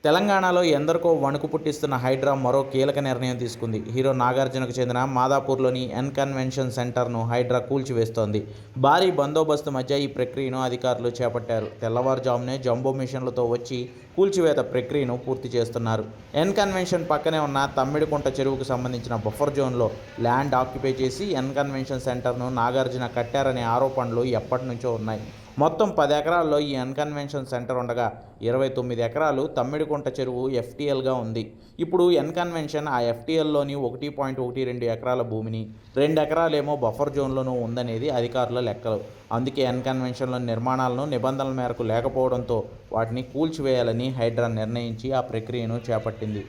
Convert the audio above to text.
తెలంగాణలో ఎందరికో వణుకు పుట్టిస్తున్న హైడ్రా మరో కీలక నిర్ణయం తీసుకుంది. హీరో నాగార్జునకు చెందిన మాదాపూర్లోని ఎన్ కన్వెన్షన్ సెంటర్ను హైడ్రా కూల్చివేస్తోంది. భారీ బందోబస్తు మధ్య ఈ ప్రక్రియను అధికారులు చేపట్టారు. తెల్లవారుజామునే జంబో మిషన్లతో వచ్చి కూల్చివేత ప్రక్రియను పూర్తి చేస్తున్నారు. ఎన్ కన్వెన్షన్ పక్కనే ఉన్న తమ్మిడికుంట చెరువుకు సంబంధించిన బఫర్ జోన్లో ల్యాండ్ ఆక్యుపై చేసి ఎన్ కన్వెన్షన్ సెంటర్ను నాగార్జున కట్టారనే ఆరోపణలు ఎప్పటి నుంచో ఉన్నాయి. మొత్తం 10 ఎకరాల్లో ఈ ఎన్కన్వెన్షన్ సెంటర్ ఉండగా 29 ఎకరాలు తమ్మిడికుంట చెరువు ఎఫ్టీఎల్గా ఉంది. ఇప్పుడు ఎన్కన్వెన్షన్ ఆ ఎఫ్టీఎల్లోని 1.12 ఎకరాల భూమిని 2 ఎకరాలేమో బఫర్ జోన్లోనూ ఉందనేది అధికారుల లెక్కలు. అందుకే ఎన్కన్వెన్షన్లో నిర్మాణాలను నిబంధనల మేరకు లేకపోవడంతో వాటిని కూల్చివేయాలని హైడ్రా నిర్ణయించి ఆ ప్రక్రియను చేపట్టింది.